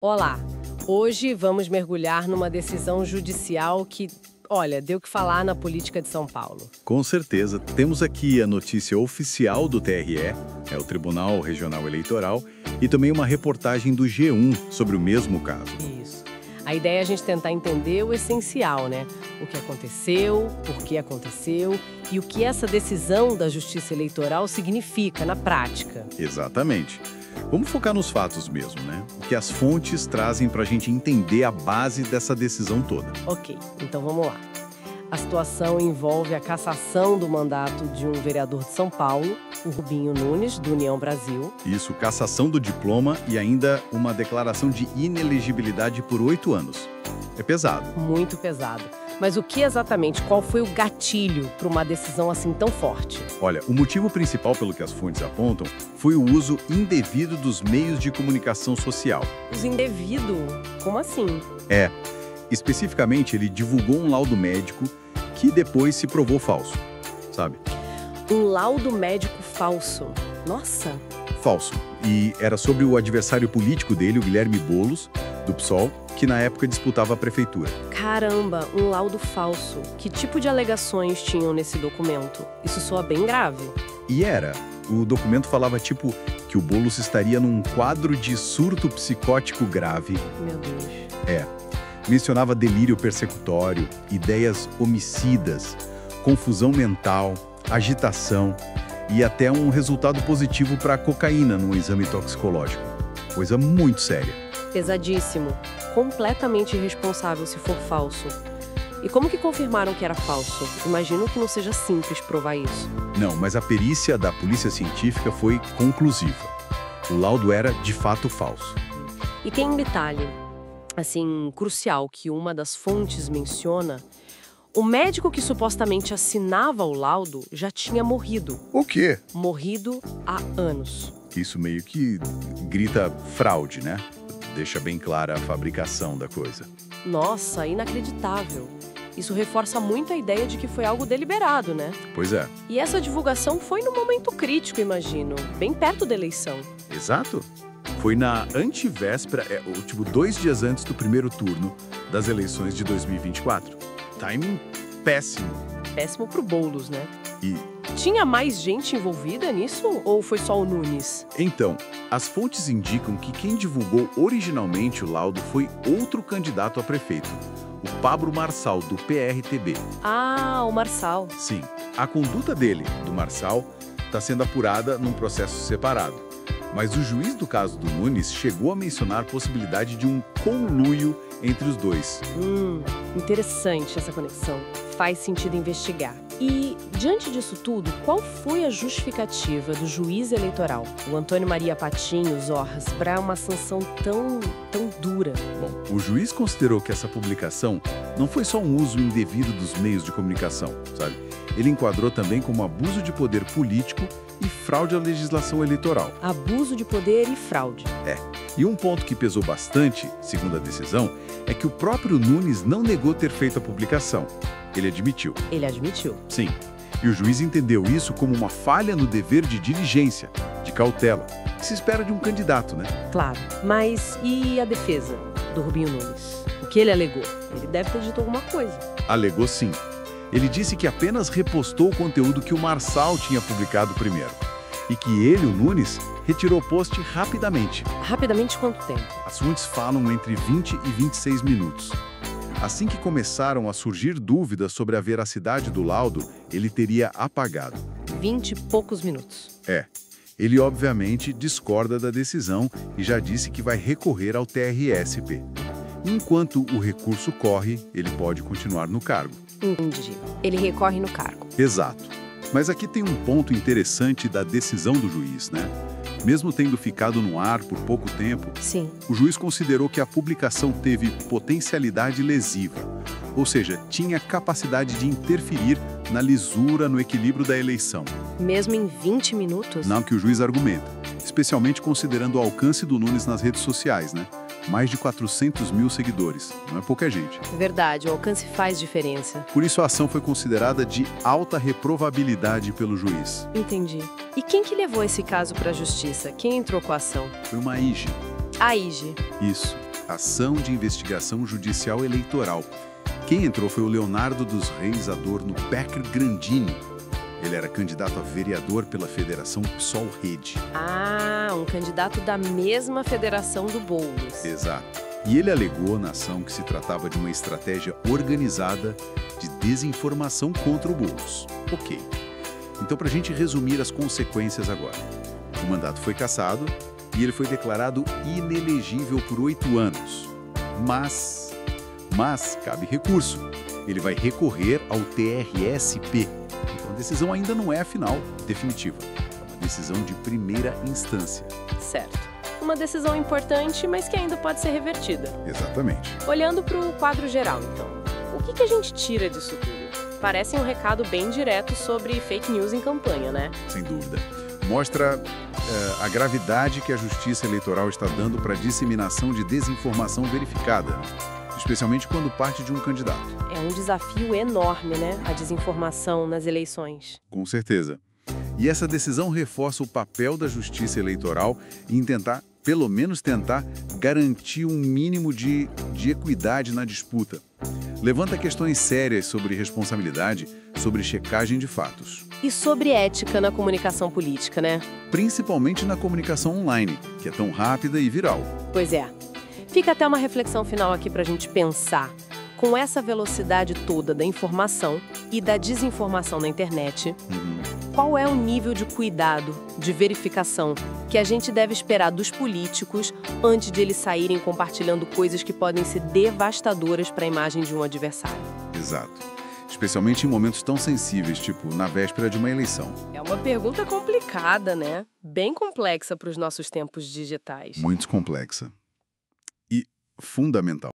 Olá! Hoje vamos mergulhar numa decisão judicial que, olha, deu o que falar na política de São Paulo. Com certeza. Temos aqui a notícia oficial do TRE, é o Tribunal Regional Eleitoral, e também uma reportagem do G1 sobre o mesmo caso. Isso. A ideia é a gente tentar entender o essencial, né? O que aconteceu, por que aconteceu e o que essa decisão da Justiça Eleitoral significa na prática. Exatamente. Vamos focar nos fatos mesmo, né? O que as fontes trazem para a gente entender a base dessa decisão toda. Ok, então vamos lá. A situação envolve a cassação do mandato de um vereador de São Paulo, o Rubinho Nunes, do União Brasil. Isso, cassação do diploma e ainda uma declaração de inelegibilidade por 8 anos. É pesado. Muito pesado. Mas o que exatamente, qual foi o gatilho para uma decisão assim tão forte? Olha, o motivo principal pelo que as fontes apontam foi o uso indevido dos meios de comunicação social. Uso indevido? Como assim? Especificamente, ele divulgou um laudo médico que depois se provou falso, sabe? Um laudo médico falso. Nossa! Falso. E era sobre o adversário político dele, o Guilherme Boulos, do PSOL, que na época disputava a prefeitura. Caramba, um laudo falso. Que tipo de alegações tinham nesse documento? Isso soa bem grave. E era. O documento falava, tipo, que o Boulos estaria num quadro de surto psicótico grave. Meu Deus. Mencionava delírio persecutório, ideias homicidas, confusão mental, agitação e até um resultado positivo para a cocaína no exame toxicológico. Coisa muito séria. Pesadíssimo. Completamente irresponsável se for falso. E como que confirmaram que era falso? Imagino que não seja simples provar isso. Não, mas a perícia da polícia científica foi conclusiva. O laudo era, de fato, falso. E tem um detalhe, assim, crucial, que uma das fontes menciona. O médico que supostamente assinava o laudo já tinha morrido. O quê? Morrido há anos. Isso meio que grita fraude, né? Deixa bem clara a fabricação da coisa. Nossa, inacreditável. Isso reforça muito a ideia de que foi algo deliberado, né? Pois é. E essa divulgação foi num momento crítico, imagino, bem perto da eleição. Exato. Foi na antivéspera, 2 dias antes do primeiro turno das eleições de 2024. Timing péssimo. Péssimo pro Boulos, né? E tinha mais gente envolvida nisso ou foi só o Nunes? então, as fontes indicam que quem divulgou originalmente o laudo foi outro candidato a prefeito, o Pablo Marçal, do PRTB. Ah, o Marçal. Sim, a conduta dele, do Marçal, está sendo apurada num processo separado. Mas o juiz do caso do Nunes chegou a mencionar a possibilidade de um conluio entre os dois. Interessante essa conexão. Faz sentido investigar. E, diante disso tudo, qual foi a justificativa do juiz eleitoral, o Antônio Maria Patinho Zorras, para uma sanção tão dura? Bom, o juiz considerou que essa publicação não foi só um uso indevido dos meios de comunicação, sabe? Ele enquadrou também como abuso de poder político e fraude à legislação eleitoral. Abuso de poder e fraude. E um ponto que pesou bastante, segundo a decisão, é que o próprio Nunes não negou ter feito a publicação. Ele admitiu. Ele admitiu. Sim. E o juiz entendeu isso como uma falha no dever de diligência, de cautela, que se espera de um candidato, né? Claro. Mas e a defesa do Rubinho Nunes? O que ele alegou? Ele deve ter dito alguma coisa. Alegou sim. Ele disse que apenas repostou o conteúdo que o Marçal tinha publicado primeiro. E que ele, o Nunes, retirou o post rapidamente. Rapidamente quanto tempo? As fontes falam entre 20 e 26 minutos. Assim que começaram a surgir dúvidas sobre a veracidade do laudo, ele teria apagado. 20 e poucos minutos. Ele obviamente discorda da decisão e já disse que vai recorrer ao TRE-SP. Enquanto o recurso corre, ele pode continuar no cargo. Entendi. Ele recorre no cargo. Exato. Mas aqui tem um ponto interessante da decisão do juiz, né? Mesmo tendo ficado no ar por pouco tempo, Sim. o juiz considerou que a publicação teve potencialidade lesiva, ou seja, tinha capacidade de interferir na lisura, no equilíbrio da eleição. Mesmo em 20 minutos? Não que o juiz argumenta, especialmente considerando o alcance do Nunes nas redes sociais, né? Mais de 400 mil seguidores, não é pouca gente. Verdade, o alcance faz diferença. Por isso a ação foi considerada de alta reprovabilidade pelo juiz. Entendi. E quem que levou esse caso para a justiça? Quem entrou com a ação? Foi uma IGE. A IGE. Isso. Ação de Investigação Judicial Eleitoral. Quem entrou foi o Leonardo dos Reis Adorno Becker Grandini. Ele era candidato a vereador pela Federação PSOL Rede. Ah, um candidato da mesma federação do Boulos. Exato. E ele alegou na ação que se tratava de uma estratégia organizada de desinformação contra o Boulos. Ok. Então, para a gente resumir as consequências agora. O mandato foi cassado e ele foi declarado inelegível por 8 anos. Mas cabe recurso. Ele vai recorrer ao TRSP. Então a decisão ainda não é a final, definitiva. É uma decisão de primeira instância. Certo. Uma decisão importante, mas que ainda pode ser revertida. Exatamente. Olhando para o quadro geral, então, o que a gente tira disso tudo? Parece um recado bem direto sobre fake news em campanha, né? Sem dúvida. Mostra a gravidade que a Justiça Eleitoral está dando para a disseminação de desinformação verificada, especialmente quando parte de um candidato. É um desafio enorme, né? A desinformação nas eleições. Com certeza. E essa decisão reforça o papel da Justiça Eleitoral em tentar, pelo menos tentar, garantir um mínimo de equidade na disputa. Levanta questões sérias sobre responsabilidade, sobre checagem de fatos. E sobre ética na comunicação política, né? Principalmente na comunicação online, que é tão rápida e viral. Pois é. Fica até uma reflexão final aqui para a gente pensar. Com essa velocidade toda da informação e da desinformação na internet, qual é o nível de cuidado, de verificação, que a gente deve esperar dos políticos antes de eles saírem compartilhando coisas que podem ser devastadoras para a imagem de um adversário? Exato. Especialmente em momentos tão sensíveis, tipo na véspera de uma eleição. É uma pergunta complicada, né? Bem complexa para os nossos tempos digitais. Muito complexa. E fundamental.